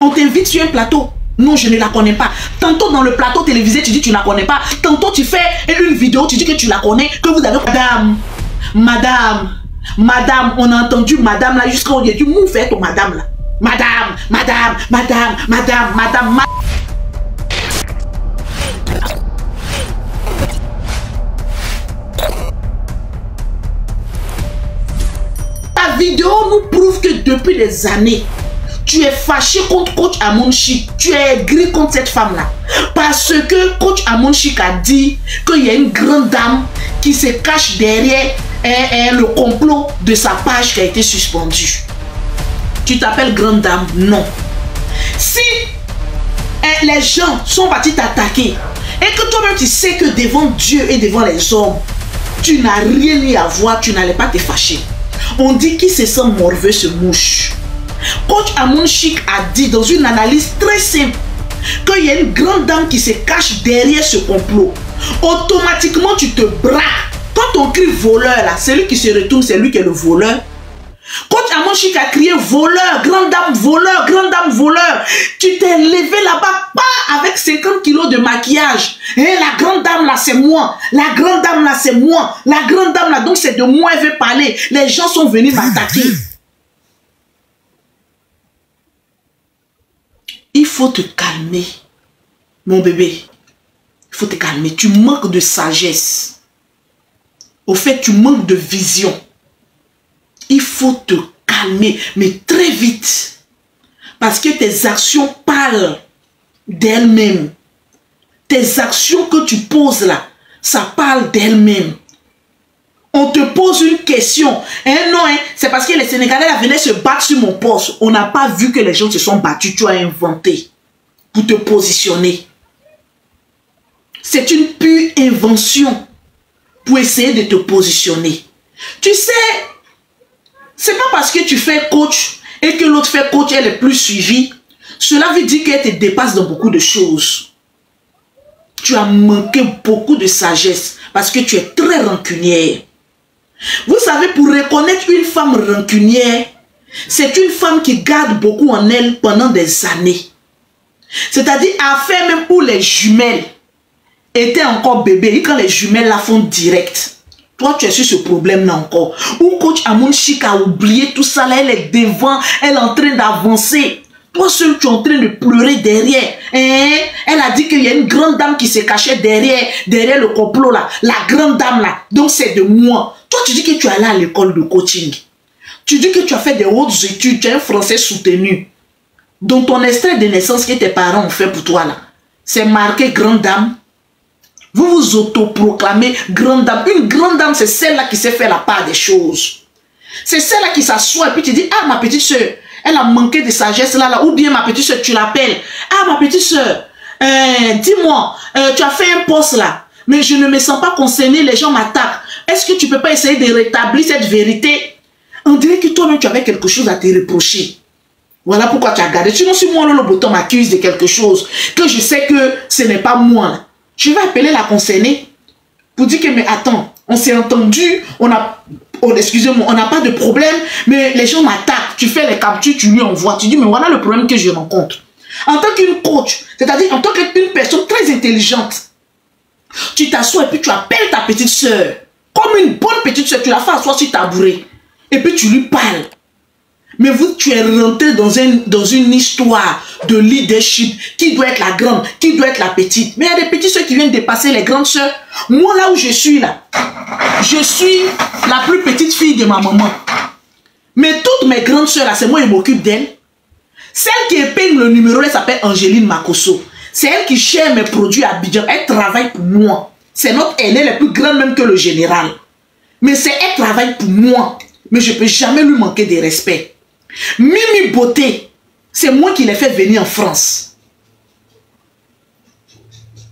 On t'invite sur un plateau. Non, je ne la connais pas. Tantôt dans le plateau télévisé, tu dis que tu ne la connais pas. Tantôt tu fais une vidéo, tu dis que tu la connais, que vous avez... Madame, on a entendu madame là jusqu'à où il y a du mou fait ton madame là. Madame. Ta vidéo nous prouve que depuis des années, tu es fâché contre coach Amon Chic. Tu es aigri contre cette femme-là. Parce que coach Amon Chic a dit qu'il y a une grande dame qui se cache derrière le complot de sa page qui a été suspendue. Tu t'appelles grande dame? Non. Si les gens sont partis t'attaquer et que toi-même tu sais que devant Dieu et devant les hommes, tu n'as rien eu à voir, tu n'allais pas te fâcher. On dit qui se sent morveux se mouche. Coach Amon Chic a dit dans une analyse très simple qu'il y a une grande dame qui se cache derrière ce complot. Automatiquement, tu te braques. Quand on crie voleur, là, celui qui se retourne, c'est lui qui est le voleur. Coach Amon Chic a crié voleur, grande dame voleur, grande dame voleur. Tu t'es levé là-bas, pas avec 50 kilos de maquillage. Et la grande dame là, c'est moi. La grande dame là, c'est moi. La grande dame là, donc c'est de moi, elle veut parler. Les gens sont venus m'attaquer. Il faut te calmer, mon bébé. Il faut te calmer. Tu manques de sagesse. Au fait, tu manques de vision. Il faut te calmer, mais très vite. Parce que tes actions parlent d'elles-mêmes. Tes actions que tu poses là, ça parle d'elles-mêmes. On te pose une question. Non, c'est parce que les Sénégalais là, venaient se battre sur mon poste. On n'a pas vu que les gens se sont battus. Tu as inventé pour te positionner. C'est une pure invention pour essayer de te positionner. Tu sais, c'est pas parce que tu fais coach et que l'autre fait coach, elle est plus suivie. Cela veut dire qu'elle te dépasse dans beaucoup de choses. Tu as manqué beaucoup de sagesse parce que tu es très rancunière. Vous savez, pour reconnaître une femme rancunière, c'est une femme qui garde beaucoup en elle pendant des années. C'est-à-dire, à faire même où les jumelles étaient encore bébés, et quand les jumelles la font direct. Toi, tu es sur ce problème-là encore. Où coach Amon Chic a oublié tout ça, là, elle est devant, elle est en train d'avancer. Toi seul, tu es en train de pleurer derrière. Elle a dit qu'il y a une grande dame qui se cachait derrière le complot là. La grande dame là. Donc c'est de moi. Toi, tu dis que tu es allé à l'école de coaching. Tu dis que tu as fait des hautes études, tu as un français soutenu. Donc ton extrait de naissance que tes parents ont fait pour toi là, c'est marqué grande dame. Vous vous autoproclamez grande dame. Une grande dame, c'est celle-là qui sait faire la part des choses. C'est celle-là qui s'assoit et puis tu dis, ah ma petite soeur, elle a manqué de sagesse là, ou bien ma petite soeur, tu l'appelles. Ah ma petite soeur, dis-moi, tu as fait un poste là, mais je ne me sens pas concernée, les gens m'attaquent. Est-ce que tu ne peux pas essayer de rétablir cette vérité? On dirait que toi-même tu avais quelque chose à te reprocher. Voilà pourquoi tu as gardé. Sinon, si moi, le bouton m'accuse de quelque chose, que je sais que ce n'est pas moi là, je vais appeler la concernée pour dire que, mais attends, on s'est entendu, excusez-moi, on n'a pas de problème, mais les gens m'attaquent, tu fais les captures, tu lui envoies, tu dis, mais voilà le problème que je rencontre. En tant qu'une coach, c'est-à-dire en tant qu'une personne très intelligente, tu t'assois et puis tu appelles ta petite soeur, comme une bonne petite soeur, tu la fais asseoir sur ta bourrée, et puis tu lui parles. Mais vous, tu es rentré dans une histoire de leadership. Qui doit être la grande? Qui doit être la petite? Mais il y a des petites soeurs qui viennent dépasser les grandes soeurs. Moi, là où je suis, là, je suis la plus petite fille de ma maman. Mais toutes mes grandes soeurs, là, c'est moi qui m'occupe d'elles. Celle qui épingle le numéro, elle s'appelle Angéline Makosso. C'est elle qui gère mes produits à Abidjan. Elle travaille pour moi. C'est notre aînée, elle est plus grande même que le général. Mais elle travaille pour moi. Mais je ne peux jamais lui manquer de respect. Mimi Beauté, c'est moi qui l'ai fait venir en France.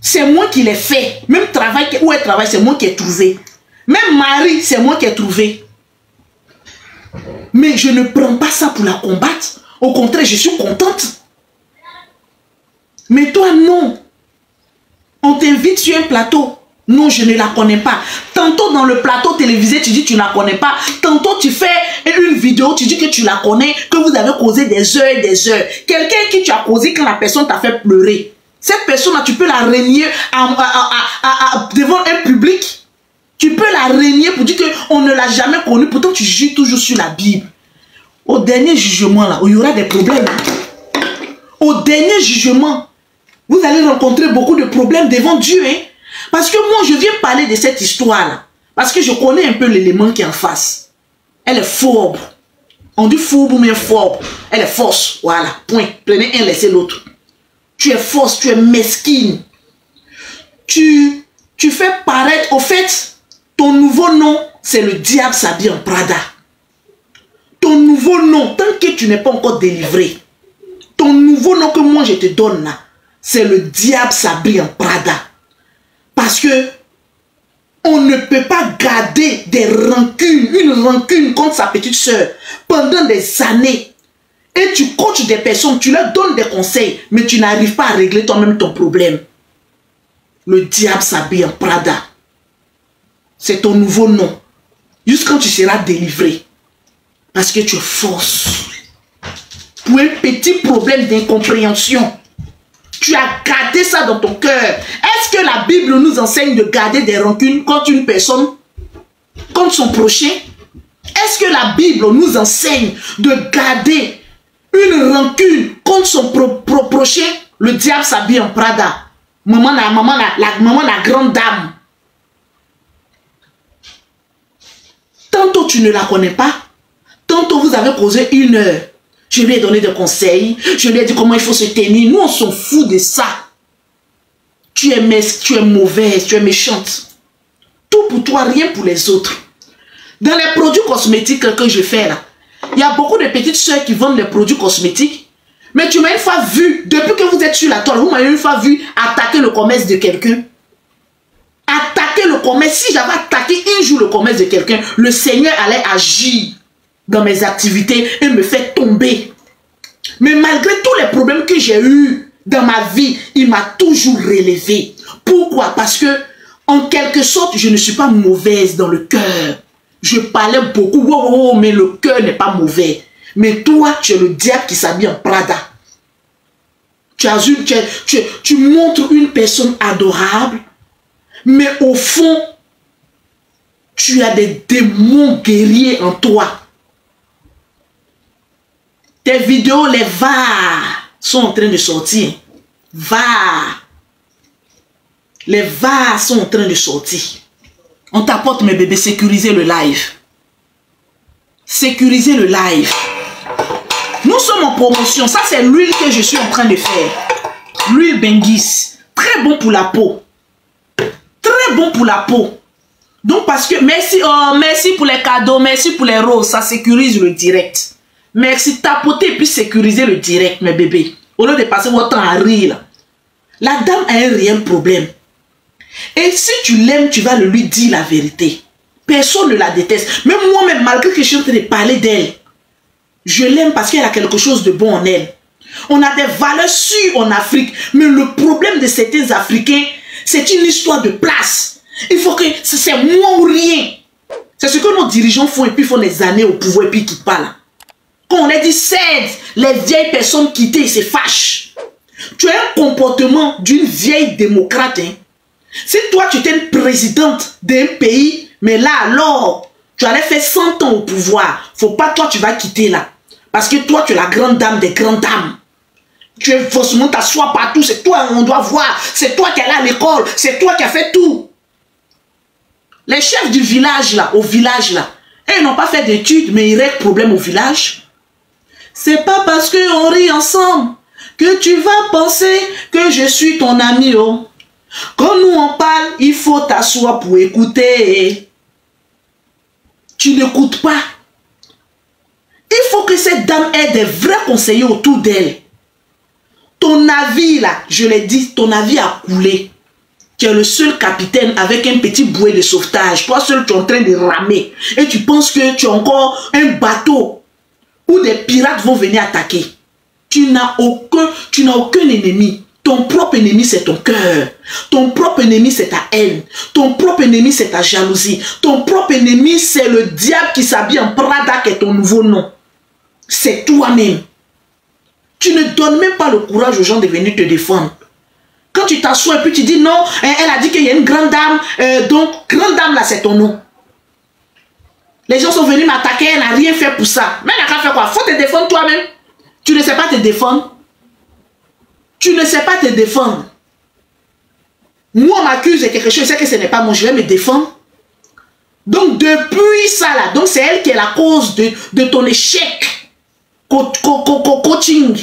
C'est moi qui l'ai fait. Même travail où elle travaille, c'est moi qui ai trouvé. Même Marie, c'est moi qui ai trouvé. Mais je ne prends pas ça pour la combattre. Au contraire, je suis contente. Mais toi, non. On t'invite sur un plateau. Non, je ne la connais pas. Tantôt dans le plateau télévisé, tu dis tu ne la connais pas. Tantôt tu fais et une vidéo, tu dis que tu la connais, que vous avez causé des heures et des heures. Quelqu'un qui tu as causé quand la personne t'a fait pleurer. Cette personne-là, tu peux la renier devant un public. Tu peux la renier pour dire qu'on ne l'a jamais connue. Pourtant, tu juges toujours sur la Bible. Au dernier jugement, là, où il y aura des problèmes. Au dernier jugement, vous allez rencontrer beaucoup de problèmes devant Dieu. Hein? Parce que moi, je viens parler de cette histoire-là. Parce que je connais un peu l'élément qui est en face. Elle est fourbe. On dit fourbe ou bien fourbe. Elle est fausse. Voilà. Point. Prenez un, laissez l'autre. Tu es fausse, tu es mesquine. Tu fais paraître, au fait, ton nouveau nom, c'est le diable s'habille en Prada. Ton nouveau nom, tant que tu n'es pas encore délivré, ton nouveau nom que moi je te donne là, c'est le diable s'habille en Prada. Parce que on ne peut pas garder des rancunes, une rancune contre sa petite soeur pendant des années. Et tu coaches des personnes, tu leur donnes des conseils, mais tu n'arrives pas à régler toi-même ton problème. Le diable s'habille en Prada. C'est ton nouveau nom. Juste quand tu seras délivré. Parce que tu es fausse. Pour un petit problème d'incompréhension. Tu as gardé ça dans ton cœur. Est-ce que la Bible nous enseigne de garder des rancunes contre une personne, contre son prochain? Est-ce que la Bible nous enseigne de garder une rancune contre son prochain? Le diable s'habille en Prada. Maman la grande dame. Tantôt tu ne la connais pas. Tantôt vous avez causé une heure. Je lui ai donné des conseils. Je lui ai dit comment il faut se tenir. Nous, on s'en fout de ça. Tu es mauvaise, tu es méchante. Tout pour toi, rien pour les autres. Dans les produits cosmétiques que je fais là, il y a beaucoup de petites soeurs qui vendent des produits cosmétiques. Mais tu m'as une fois vu, depuis que vous êtes sur la toile, vous m'avez une fois vu attaquer le commerce de quelqu'un. Attaquer le commerce. Si j'avais attaqué un jour le commerce de quelqu'un, le Seigneur allait agir dans mes activités et me fait tomber. Mais malgré tous les problèmes que j'ai eus dans ma vie, il m'a toujours relevé. Pourquoi? Parce que, en quelque sorte, je ne suis pas mauvaise dans le cœur. Je parlais beaucoup, wow, mais le cœur n'est pas mauvais. Mais toi, tu es le diable qui s'habille en Prada. Tu montres une personne adorable, mais au fond, tu as des démons guerriers en toi. Tes vidéos, les VAR sont en train de sortir. VAR. Les VAR sont en train de sortir. On t'apporte mes bébés, sécuriser le live. Sécuriser le live. Nous sommes en promotion. Ça, c'est l'huile que je suis en train de faire. L'huile Benguis. Très bon pour la peau. Très bon pour la peau. Donc, parce que, merci, oh, merci pour les cadeaux, merci pour les roses. Ça sécurise le direct. Merci, tapoter et puis sécuriser le direct, mes bébés. Au lieu de passer votre temps à rire. Là. La dame a un réel problème. Et si tu l'aimes, tu vas lui dire la vérité. Personne ne la déteste. Même moi-même, malgré que je suis en train de parler d'elle, je l'aime parce qu'elle a quelque chose de bon en elle. On a des valeurs sûres en Afrique. Mais le problème de certains Africains, c'est une histoire de place. Il faut que c'est moi ou rien. C'est ce que nos dirigeants font et puis font des années au pouvoir et puis qui parlent. Quand on a dit cède, les vieilles personnes quittées, ils se fâchent. Tu as un comportement d'une vieille démocrate. Hein. Si toi, tu étais une présidente d'un pays, mais là, alors, tu allais faire 100 ans au pouvoir. Faut pas, toi, tu vas quitter là. Parce que toi, tu es la grande dame des grandes dames. Tu es forcément t'assois partout. C'est toi, on doit voir. C'est toi qui es allé à l'école. C'est toi qui as fait tout. Les chefs du village là, au village là, ils n'ont pas fait d'études, mais ils règlent problème au village. C'est pas parce qu'on rit ensemble que tu vas penser que je suis ton ami. Oh. Quand nous on parle, il faut t'asseoir pour écouter. Tu n'écoutes pas. Il faut que cette dame ait des vrais conseillers autour d'elle. Ton avis là, je l'ai dit, ton avis a coulé. Tu es le seul capitaine avec un petit bouée de sauvetage. Toi seul, tu es en train de ramer. Et tu penses que tu as encore un bateau où des pirates vont venir attaquer. Tu n'as aucun ennemi. Ton propre ennemi, c'est ton cœur. Ton propre ennemi, c'est ta haine. Ton propre ennemi, c'est ta jalousie. Ton propre ennemi, c'est le diable qui s'habille en Prada, qui est ton nouveau nom. C'est toi-même. Tu ne donnes même pas le courage aux gens de venir te défendre. Quand tu t'assois et puis tu dis non, elle a dit qu'il y a une grande dame, donc grande dame là, c'est ton nom. Les gens sont venus m'attaquer, elle n'a rien fait pour ça. Mais elle n'a qu'à faire quoi? Faut te défendre toi-même. Tu ne sais pas te défendre. Tu ne sais pas te défendre. Moi, on m'accuse de quelque chose, je sais que ce n'est pas moi, je vais me défendre. Donc, depuis ça là, donc c'est elle qui est la cause de ton échec coaching.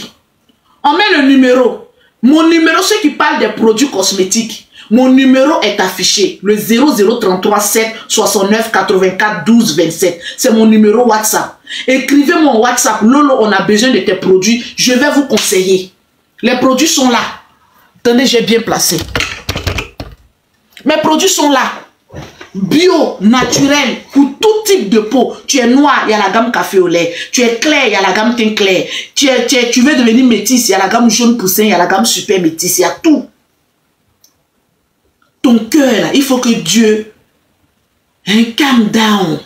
On met le numéro. Mon numéro, ceux qui parlent des produits cosmétiques, mon numéro est affiché. Le 0033 7 69 84 12 27. C'est mon numéro WhatsApp. Écrivez-moi en WhatsApp. Lolo, on a besoin de tes produits. Je vais vous conseiller. Les produits sont là. Attendez, j'ai bien placé. Mes produits sont là. Bio, naturel, pour tout type de peau. Tu es noir, il y a la gamme café au lait. Tu es clair, il y a la gamme teint clair. Tu veux devenir métisse, il y a la gamme jaune poussin, il y a la gamme super métisse, il y a tout. Ton cœur, là, il faut que Dieu... calm down.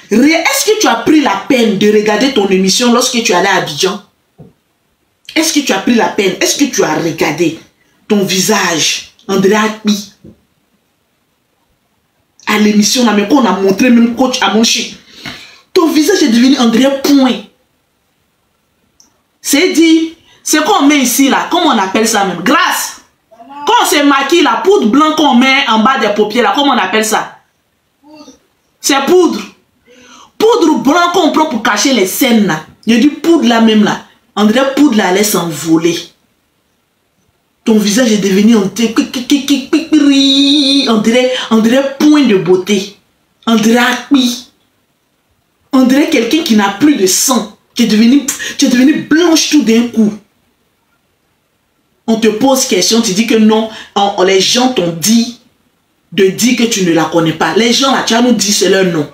Est-ce que tu as pris la peine de regarder ton émission lorsque tu allais à Abidjan? Est-ce que tu as pris la peine? Est-ce que tu as regardé ton visage, André Akpi? À l'émission, là, mais qu'on a montré même coach à mon chien. Ton visage est devenu André Point. C'est dit, c'est qu'on met ici, là, comment on appelle ça même? Grâce. Quand on se maquille, la poudre blanche qu'on met en bas des paupières, là, comment on appelle ça? C'est poudre. Poudre blanche qu'on prend pour cacher les scènes, là. Il y a du poudre là même, là. André Poudre, là, allait s'envoler. Ton visage est devenu André Point de beauté. André Akpi. André quelqu'un qui n'a plus de sang. Tu es devenu blanche tout d'un coup. On te pose question, tu dis que non. Les gens t'ont dit de dire que tu ne la connais pas. Les gens là, tu as nous dit c'est leur nom.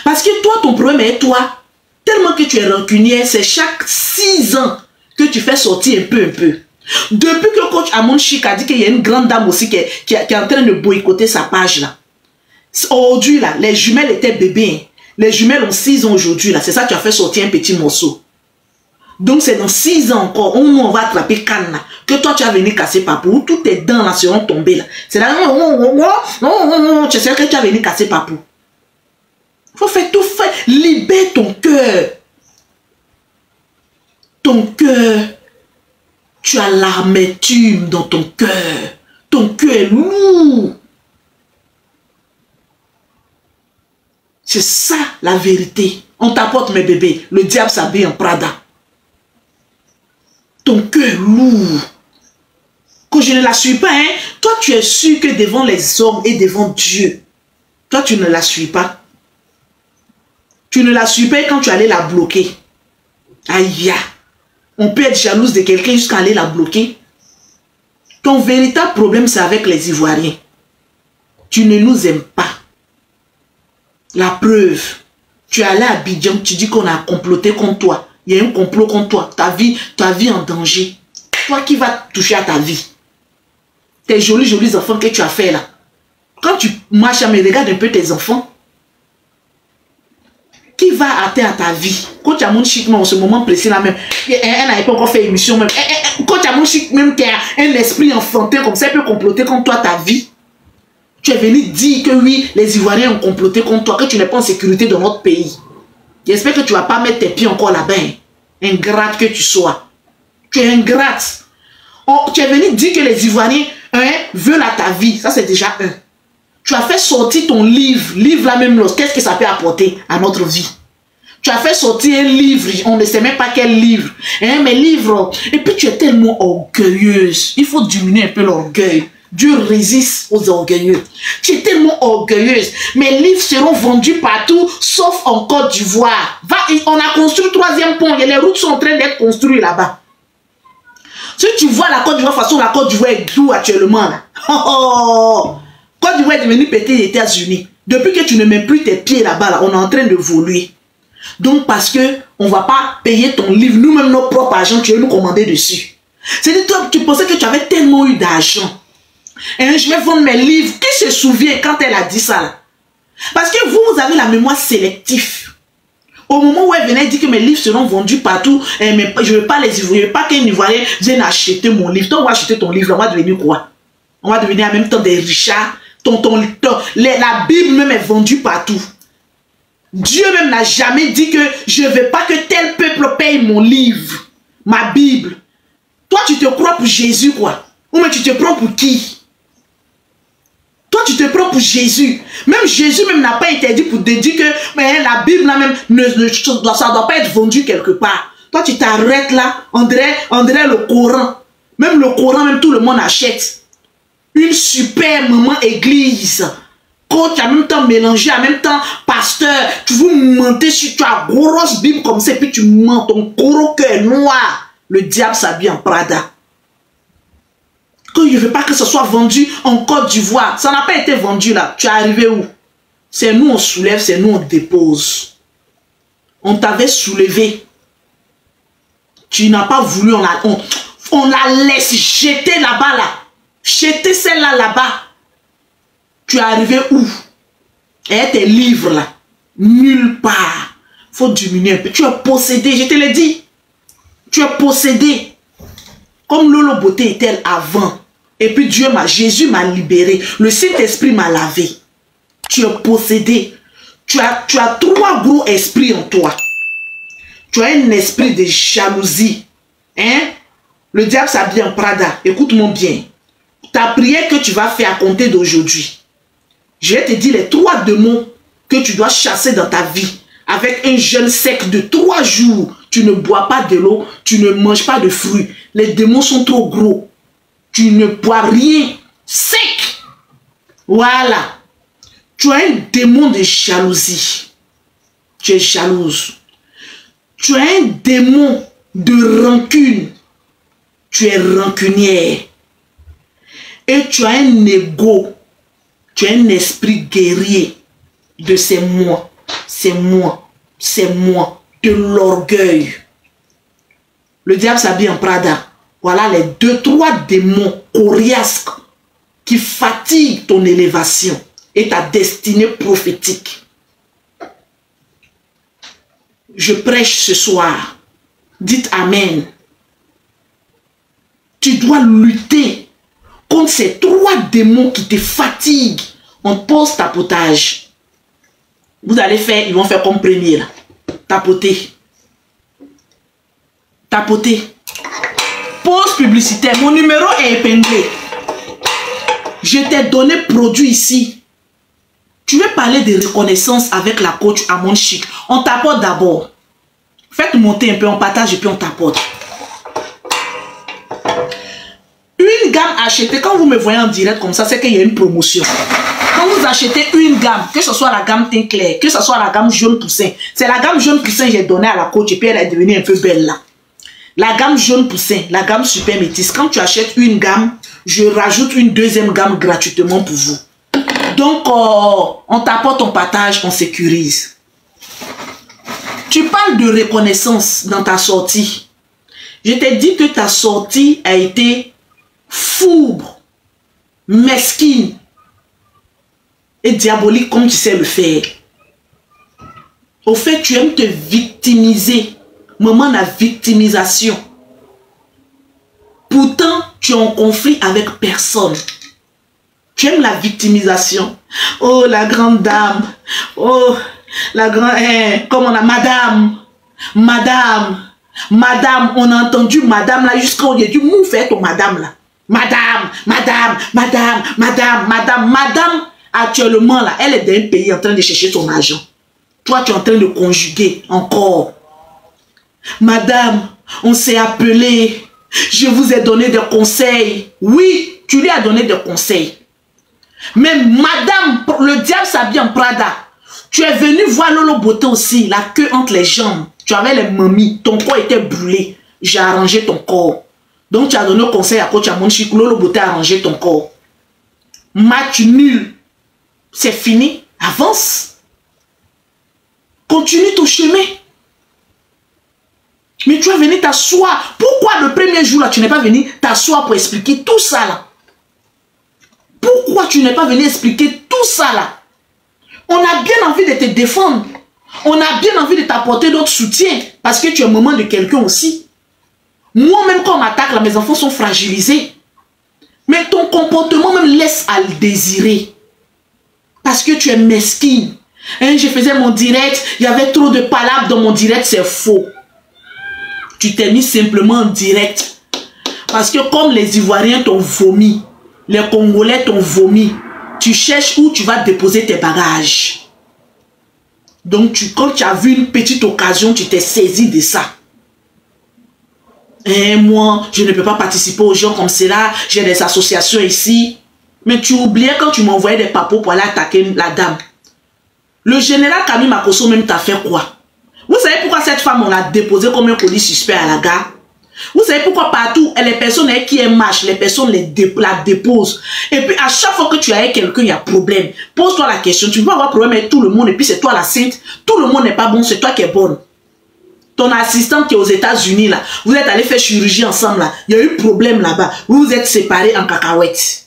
Parce que toi, ton problème est toi. Tellement que tu es rancunière, c'est chaque 6 ans que tu fais sortir un peu. Depuis que coach Amon Chic a dit qu'il y a une grande dame aussi qui est en train de boycotter sa page là. Aujourd'hui là, les jumelles étaient bébés. Les jumelles ont 6 ans aujourd'hui là. C'est ça que tu as fait sortir un petit morceau. Donc c'est dans 6 ans encore, on va attraper Cannes là. Que toi tu as venu casser papou. Toutes tes dents là seront tombées là. C'est là, tu sais que tu as venu casser papou. Faut faire tout faire. Libère ton cœur. Ton cœur. Tu as l'amertume dans ton cœur. Ton cœur est lourd. C'est ça la vérité. On t'apporte mes bébés. Le diable s'habille en Prada. Ton cœur est lourd. Quand je ne la suis pas, hein, toi tu es sûr que devant les hommes et devant Dieu, toi tu ne la suis pas. Tu ne la suis pas quand tu allais la bloquer. Aïe. On peut être jalouse de quelqu'un jusqu'à aller la bloquer. Ton véritable problème, c'est avec les Ivoiriens. Tu ne nous aimes pas. La preuve, tu es allé à Abidjan, tu dis qu'on a comploté contre toi. Il y a un complot contre toi. Ta vie en danger. Toi qui vas toucher à ta vie. Tes jolis enfants que tu as fait là. Quand tu marches, mais regarde un peu tes enfants. Qui va atteindre ta vie? Coach Amon Chic, en ce moment précis là même, elle n'a pas encore fait émission même. Coach Amon Chic même qui a un esprit enfantin comme ça, elle peut comploter contre toi ta vie. Tu es venu dire que oui, les Ivoiriens ont comploté contre toi, que tu n'es pas en sécurité dans notre pays. J'espère que tu ne vas pas mettre tes pieds encore là-bas. Ingrate que tu sois. Tu es ingrate. Tu es venu dire que les Ivoiriens veulent à ta vie. Ça c'est déjà un. Tu as fait sortir ton livre. Livre là même, qu'est-ce que ça peut apporter à notre vie? Tu as fait sortir un livre. On ne sait même pas quel livre. Mais livre. Et puis tu es tellement orgueilleuse. Il faut diminuer un peu l'orgueil. Dieu résiste aux orgueilleux. Tu es tellement orgueilleuse. Mes livres seront vendus partout, sauf en Côte d'Ivoire. On a construit le 3e pont. Et les routes sont en train d'être construites là-bas. Si tu vois la Côte d'Ivoire, de toute façon, la Côte d'Ivoire est d'où actuellement là? Côte d'Ivoire est devenue péter les États-Unis. Depuis que tu ne mets plus tes pieds là-bas, là, on est en train de voler. Donc parce que on ne va pas payer ton livre, nous-mêmes nos propres agents, tu veux nous commander dessus. C'est-à-dire, toi, tu pensais que tu avais tellement eu d'argent. Et je vais vendre mes livres. Qui se souvient quand elle a dit ça là? Parce que vous avez la mémoire sélective. Au moment où elle venait dire que mes livres seront vendus partout, mais je ne veux pas les Ivoiriens, je ne veux pas qu'un Ivoirien vienne acheter mon livre. Toi, on va acheter ton livre, on va devenir quoi? On va devenir en même temps des richards. La Bible même est vendue partout. Dieu même n'a jamais dit que je ne veux pas que tel peuple paye mon livre, ma Bible. Toi, tu te crois pour Jésus, quoi? Ou mais tu te prends pour qui? Toi, tu te prends pour Jésus. Même Jésus même n'a pas interdit pour te dire que mais la Bible là même, ça ne doit pas être vendu quelque part. Toi, tu t'arrêtes là, on dirait le Coran. Même le Coran, même tout le monde achète. Une super maman église. Coach, en même temps mélangé, en même temps pasteur. Tu veux mentir sur toi, grosse Bible comme ça, et puis tu mens, ton gros cœur noir. Le diable s'habille en Prada. Que je ne veux pas que ce soit vendu en Côte d'Ivoire. Ça n'a pas été vendu là. Tu es arrivé où? C'est nous on soulève, c'est nous on dépose. On t'avait soulevé. Tu n'as pas voulu, on la laisse jeter là-bas là. Jeter celle-là là-bas. Tu es arrivé où? Et tes livres là. Nulle part. Faut diminuer un peu. Tu es possédé, je te l'ai dit. Tu es possédé. Comme Lolo Beauté était avant. Et puis Jésus m'a libéré. Le Saint-Esprit m'a lavé. Tu es possédé. Tu as 3 gros esprits en toi. Tu as un esprit de jalousie. Hein? Le diable s'habille en Prada. Écoute-moi bien. Ta prière que tu vas faire à compter d'aujourd'hui. Je vais te dire les 3 démons que tu dois chasser dans ta vie. Avec un jeûne sec de 3 jours. Tu ne bois pas de l'eau. Tu ne manges pas de fruits. Les démons sont trop gros. Tu ne bois rien. Sec. Voilà. Tu as un démon de jalousie. Tu es jalouse. Tu as un démon de rancune. Tu es rancunière. Et tu as un ego. Tu as un esprit guerrier de c'est moi. C'est moi. C'est moi. De l'orgueil. Le diable s'habille en Prada. Voilà les 2-3 démons coriaces qui fatiguent ton élévation et ta destinée prophétique. Je prêche ce soir. Dites Amen. Tu dois lutter contre ces 3 démons qui te fatiguent. On pose tapotage. Vous allez faire, ils vont faire comme premier là. Tapoter. Tapoter. Pause publicitaire. Mon numéro est épinglé. Je t'ai donné produit ici. Tu veux parler de reconnaissance avec la coach Amon Chic. On tapote d'abord. Faites monter un peu, on partage et puis on tapote. Une gamme achetée, quand vous me voyez en direct comme ça, c'est qu'il y a une promotion. Quand vous achetez une gamme, que ce soit la gamme teint clair, que ce soit la gamme jaune poussin, c'est la gamme jaune poussin que j'ai donnée à la coach et puis elle est devenue un peu belle là. La gamme jaune poussin, la gamme super métisse, quand tu achètes une gamme, je rajoute une 2e gamme gratuitement pour vous. Donc, on t'apporte, on partage, on sécurise. Tu parles de reconnaissance dans ta sortie. Je t'ai dit que ta sortie a été fourbe, mesquine et diabolique comme tu sais le faire. Au fait, tu aimes te victimiser. Maman, la victimisation. Pourtant, tu es en conflit avec personne. Tu aimes la victimisation. Oh, la grande dame. Oh, la grande... comme on a... Madame. Madame. Madame. On a entendu madame là jusqu'à où il y a du mou fait ton madame là. Madame. Madame. Madame. Madame. Madame. Madame. Actuellement là, elle est dans un pays en train de chercher son argent. Toi, tu es en train de conjuguer encore. Madame, on s'est appelé. Je vous ai donné des conseils. Oui, tu lui as donné des conseils. Mais madame, le diable s'habille en Prada. Tu es venu voir Lolo Beauté aussi, la queue entre les jambes. Tu avais les mamies, ton corps était brûlé. J'ai arrangé ton corps. Donc tu as donné conseil à coach Amon Chic, Lolo Beauté a arrangé ton corps. Match nul. C'est fini. Avance. Continue ton chemin. Mais tu vas venir t'asseoir. Pourquoi le premier jour là, tu n'es pas venu t'asseoir pour expliquer tout ça là? Pourquoi tu n'es pas venu expliquer tout ça là? On a bien envie de te défendre. On a bien envie de t'apporter d'autres soutiens. Parce que tu es au moment de quelqu'un aussi. Moi-même, quand on m'attaque, là, mes enfants sont fragilisés. Mais ton comportement même laisse à le désirer. Parce que tu es mesquine. Hein, je faisais mon direct, il y avait trop de palabres dans mon direct, c'est faux. Tu t'es mis simplement en direct. Parce que comme les Ivoiriens t'ont vomi, les Congolais t'ont vomi, tu cherches où tu vas déposer tes bagages. Donc quand tu as vu une petite occasion, tu t'es saisi de ça. Et moi, je ne peux pas participer aux gens comme cela, j'ai des associations ici. Mais tu oubliais quand tu m'envoyais des papos pour aller attaquer la dame. Le général Camille Makosso même t'a fait quoi? Vous savez pourquoi cette femme, on l'a déposée comme un colis suspect à la gare? Vous savez pourquoi partout, les personnes qui marchent, les personnes la déposent. Et puis à chaque fois que tu as quelqu'un, il y a problème. Pose-toi la question, tu peux avoir problème avec tout le monde et puis c'est toi la sainte. Tout le monde n'est pas bon, c'est toi qui es bonne. Ton assistante qui est aux États-Unis là, vous êtes allés faire chirurgie ensemble là, il y a eu problème là-bas, vous vous êtes séparés en cacahuètes.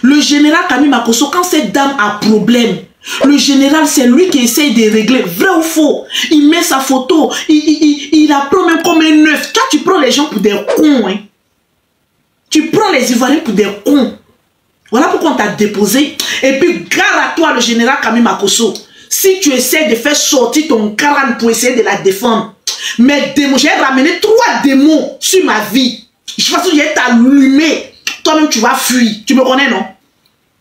Le général Camille Makosso, quand cette dame a problème, le général, c'est lui qui essaye de régler, vrai ou faux. Il met sa photo, il apprend même comme un neuf. Toi, tu prends les gens pour des cons. Hein. Tu prends les Ivoiriens pour des cons. Voilà pourquoi on t'a déposé. Et puis, garde à toi, le général Camille Makosso. Si tu essaies de faire sortir ton crâne pour essayer de la défendre, mais j'ai ramené 3 démons sur ma vie. Je pense que j'ai t'allumé. Toi-même, tu vas fuir. Tu me connais, non?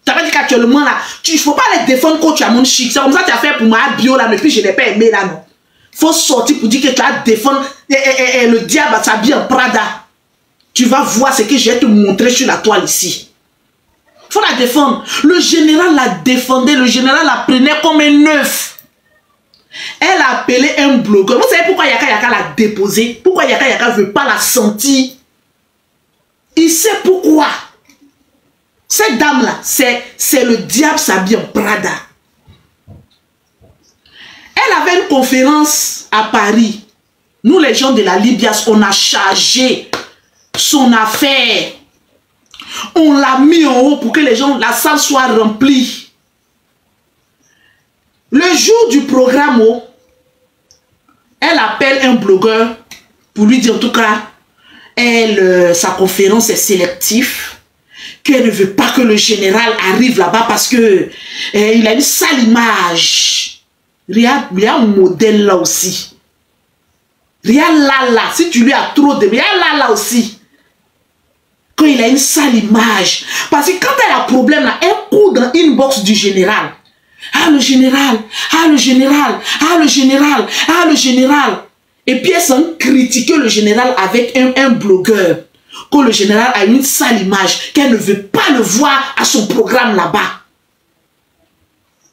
Tu n'as pas dit qu'actuellement, là, il ne faut pas les défendre quand tu as mon chic. C'est comme ça que tu as fait pour ma bio, là, mais puis je ne l'ai pas aimé, là, non. Il faut sortir pour dire que tu vas défendre le diable s'habille en Prada. Tu vas voir ce que je vais te montrer sur la toile ici. Il faut la défendre. Le général la défendait, le général la prenait comme un neuf. Elle a appelé un blogueur. Vous savez pourquoi Yaka Yaka l'a déposé? Pourquoi Yaka Yaka ne veut pas la sentir? Il sait pourquoi. Cette dame-là, c'est le diable s'habille en Prada. Elle avait une conférence à Paris. Nous, les gens de la Libye, on a chargé son affaire. On l'a mis en haut pour que les gens, la salle soit remplie. Le jour du programme, elle appelle un blogueur pour lui dire en tout cas, sa conférence est sélective. Qu'elle ne veut pas que le général arrive là-bas parce que il a une sale image. Il y a un modèle là aussi. Regarde là, si tu lui as trop de... Regarde là aussi. Quand il a une sale image. Parce que quand elle a un problème là, elle court dans l'inbox du général. Ah le général, ah le général, ah le général, ah le général. Et puis elle s'en critiquer le général avec un blogueur. Que le général a une sale image, qu'elle ne veut pas le voir à son programme là-bas.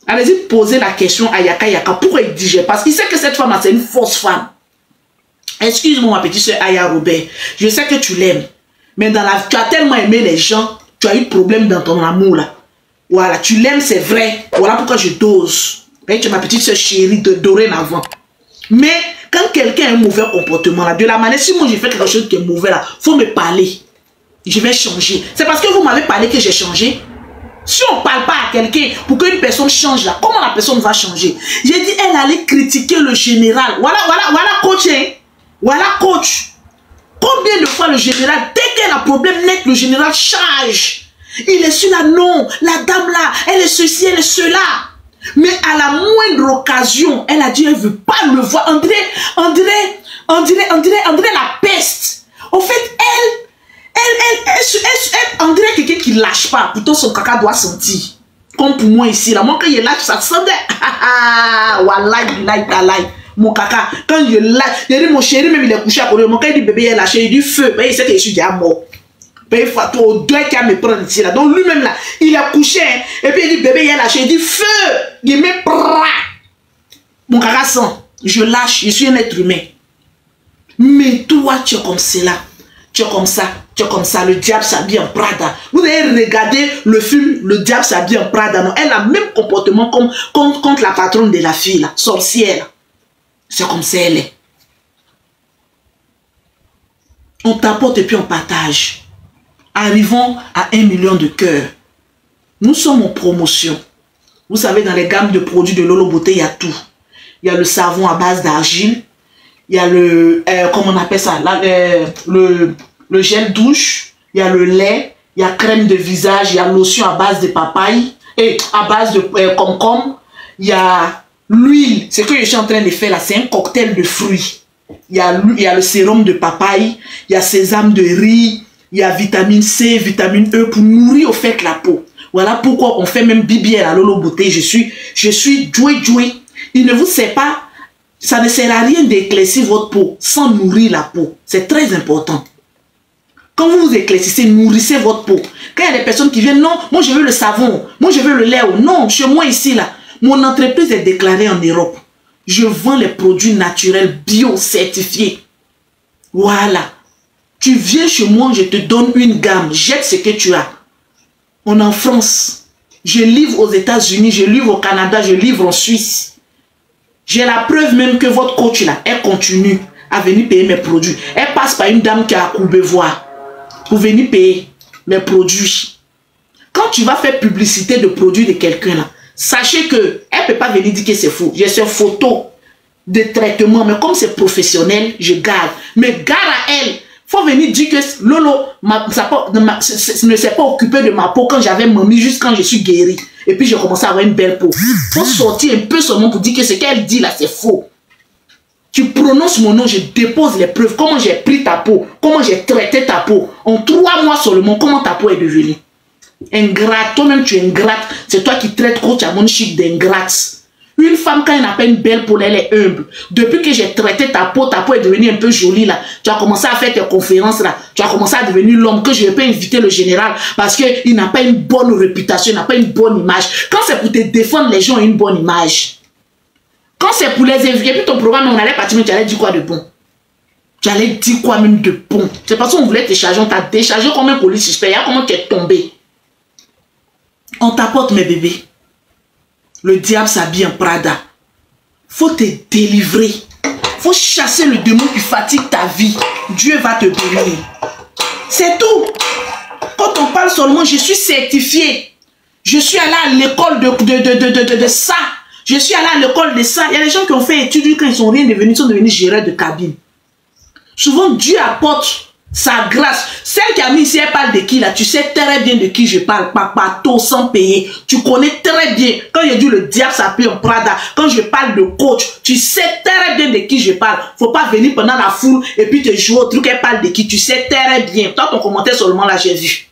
Allez-y, posez la question à Yaka Yaka. Pourquoi il digère? Parce qu'il sait que cette femme-là, c'est une fausse femme. Excuse-moi, ma petite soeur Aya Robert. Je sais que tu l'aimes. Mais tu as tellement aimé les gens, tu as eu problème dans ton amour là. Voilà, tu l'aimes, c'est vrai. Voilà pourquoi je dose. Mais tu es ma petite soeur chérie de dorénavant. Mais quand quelqu'un a un mauvais comportement là, de la manière, si moi j'ai fait quelque chose qui est mauvais là, il faut me parler. Je vais changer. C'est parce que vous m'avez parlé que j'ai changé. Si on ne parle pas à quelqu'un pour qu'une personne change là, comment la personne va changer? J'ai dit, elle allait critiquer le général. Voilà coach. Hein? Voilà coach. Combien de fois le général, dès qu'elle a un problème net, le général change. Il est sur là, non, la dame là, elle est ceci, elle est cela. Mais à la moindre occasion, elle a dit, elle ne veut pas le voir. On dirait la peste. En fait, on dirait quelqu'un qui ne lâche pas. Pourtant, son caca doit sentir. Comme pour moi ici, là. Moi, quand il lâche, ça sent. Wallahi, mon caca. Quand je lâche, il dit, mon chéri, même il est couché à côté. Quand il dit, bébé, il est lâché, il dit, feu. Mais il sait que je suis déjà mort. Il faut au doigt qui a me prendre ici, là. Donc, lui-même, là, il est couché. Hein. Et puis, il dit, bébé, il est lâché. Il dit, feu. Il met, mon caca sent. Je lâche, je suis un être humain. Mais toi, tu es comme cela. Tu es comme ça, le diable s'habille en Prada. Vous avez regardé le film Le diable s'habille en Prada, non? Elle a le même comportement comme contre la patronne de la fille, là, sorcière. C'est comme ça elle est. On tapote et puis on partage. Arrivons à 1 million de cœurs. Nous sommes en promotion. Vous savez, dans les gammes de produits de Lolo Beauté, il y a tout. Il y a le savon à base d'argile. Il y a le, comment on appelle ça, là, le gel douche. Il y a le lait. Il y a crème de visage. Il y a lotion à base de papaye. Et à base de concombre. Il y a l'huile. Ce que je suis en train de faire là, c'est un cocktail de fruits. Il y a le sérum de papaye. Il y a sésame de riz. Il y a vitamine C, vitamine E pour nourrir au fait la peau. Voilà pourquoi on fait même bibi à la Lolo Beauté. Je suis joué. Il ne vous sert pas, ça ne sert à rien d'éclaircir votre peau sans nourrir la peau. C'est très important. Quand vous vous éclaircissez, nourrissez votre peau. Quand il y a des personnes qui viennent, non, moi je veux le savon, moi je veux le lait. Non, chez moi ici, là, mon entreprise est déclarée en Europe. Je vends les produits naturels bio-certifiés. Voilà. Tu viens chez moi, je te donne une gamme. Jette ce que tu as. On est en France. Je livre aux États-Unis, je livre au Canada, je livre en Suisse. J'ai la preuve même que votre coach là, elle continue à venir payer mes produits. Elle passe par une dame qui a à Courbevoie pour venir payer mes produits. Quand tu vas faire publicité de produits de quelqu'un là, sachez que elle ne peut pas venir dire que c'est faux. J'ai ses photos de traitement, mais comme c'est professionnel, je garde. Mais garde à elle. Faut venir dire que Lolo ne s'est pas occupé de ma peau quand j'avais mamie, juste quand je suis guérie. Et puis j'ai commencé à avoir une belle peau. Faut sortir un peu seulement pour dire que ce qu'elle dit là, c'est faux. Tu prononces mon nom, je dépose les preuves. Comment j'ai pris ta peau, comment j'ai traité ta peau. En 3 mois seulement, comment ta peau est devenue. Ingrate, toi-même tu es ingrate. C'est toi qui traites coach à mon chic d'ingrate. Une femme, quand elle n'a pas une belle peau, elle est humble. Depuis que j'ai traité ta peau est devenue un peu jolie là. Tu as commencé à faire tes conférences là. Tu as commencé à devenir l'homme que je ne vais pas inviter le général parce qu'il n'a pas une bonne réputation, il n'a pas une bonne image. Quand c'est pour te défendre, les gens ont une bonne image. Quand c'est pour les inviter, puis ton programme, on allait partir, mais tu allais dire quoi de bon? Tu allais dire quoi même de bon? C'est parce qu'on voulait te charger, on t'a déchargé comme un police suspect. Regarde comment tu es tombé. On t'apporte mes bébés. Le diable s'habille en Prada. Faut te délivrer. Faut chasser le démon qui fatigue ta vie. Dieu va te bénir. C'est tout. Quand on parle seulement, je suis certifié. Je suis allé à l'école de ça. Je suis allé à l'école de ça. Il y a des gens qui ont fait études quand ils sont rien devenus, ils sont devenus gérants de cabine. Souvent, Dieu apporte sa grâce. Celle qui a mis ici, elle parle de qui là? Tu sais très bien de qui je parle. Papato sans payer. Tu connais très bien. Quand je dis le diable s'appelle en Prada, quand je parle de coach, tu sais très bien de qui je parle. Faut pas venir pendant la foule et puis te jouer au truc. Elle parle de qui? Tu sais très bien. Toi, ton commentaire seulement là, j'ai vu.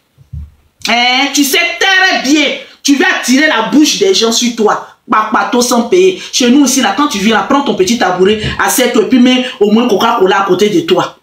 Hein? Tu sais très bien. Tu vas attirer la bouche des gens sur toi. Papato sans payer. Chez nous ici, là, quand tu viens là, prends ton petit tabouret, assieds-toi et puis mets au moins Coca-Cola à côté de toi.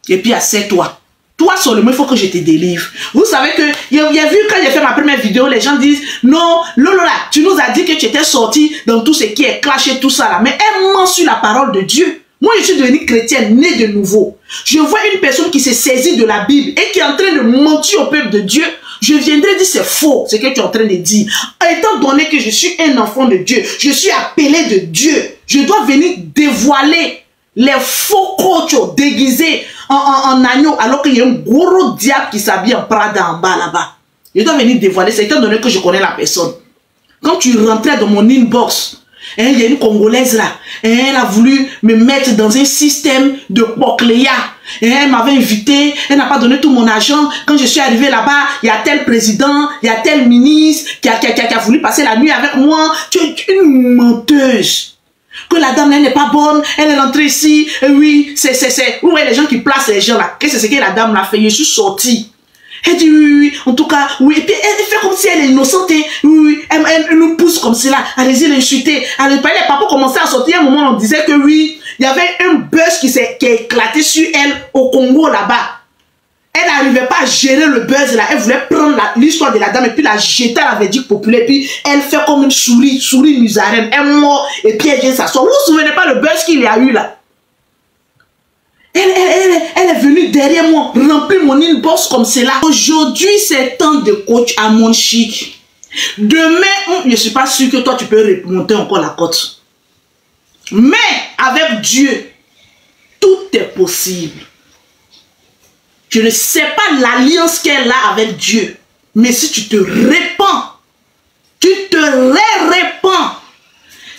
Et puis assieds-toi. Toi seulement, il faut que je te délivre. Vous savez que, il y a vu quand j'ai fait ma première vidéo, les gens disent, non, Lolo là, tu nous as dit que tu étais sorti dans tout ce qui est clash et tout ça là. Mais elle ment sur la parole de Dieu. Moi, je suis devenue chrétienne, née de nouveau. Je vois une personne qui s'est saisie de la Bible et qui est en train de mentir au peuple de Dieu. Je viendrai dire c'est faux, ce que tu es en train de dire. Étant donné que je suis un enfant de Dieu, je suis appelé de Dieu, je dois venir dévoiler les faux coachs déguisés en agneau, alors qu'il y a un gros diable qui s'habille en Prada en bas là-bas. Je dois venir dévoiler, c'est étant donné que je connais la personne. Quand tu rentrais dans mon inbox, hein, il y a une Congolaise là, hein, elle a voulu me mettre dans un système de Pocléa. Elle m'avait invité, elle n'a pas donné tout mon argent. Quand je suis arrivé là-bas, il y a tel président, il y a tel ministre qui a voulu passer la nuit avec moi. Tu es une menteuse. Que la dame, elle n'est pas bonne, elle est rentrée ici, et oui, c'est, oui, les gens qui placent les gens là. Qu'est-ce que c'est que la dame l'a fait? Je suis sortie. Elle dit oui, en tout cas, oui, et puis elle fait comme si elle est innocente, oui, elle nous pousse comme cela, allez-y l'insulter. Les papas commençaient à sortir, à un moment on disait que oui, il y avait un buzz qui a éclaté sur elle au Congo là-bas. Elle n'arrivait pas à gérer le buzz là, elle voulait prendre l'histoire de la dame et puis la jeter à la verdict populaire, puis elle fait comme une souris musarène, elle mord et puis elle vient s'asseoir. Vous vous souvenez pas le buzz qu'il y a eu là? Elle est venue derrière moi, remplir mon inbox comme cela. Aujourd'hui, c'est temps de coach à mon chic. Demain, je ne suis pas sûr que toi, tu peux remonter encore la cote. Mais avec Dieu, tout est possible. Je ne sais pas l'alliance qu'elle a avec Dieu. Mais si tu te répands, tu te répands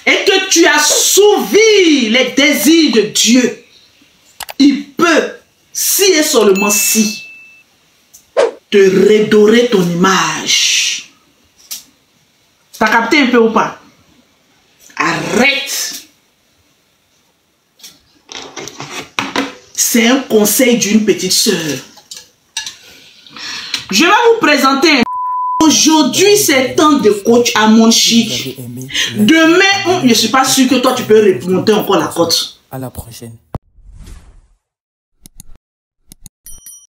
et que tu as souvi les désirs de Dieu, il peut, si et seulement si, te redorer ton image. T'as capté un peu ou pas? Arrête. C'est un conseil d'une petite sœur. Je vais vous présenter un... Aujourd'hui, c'est temps de coach à mon chic. Demain, je ne suis pas sûr que toi, tu peux remonter encore la côte. À la prochaine.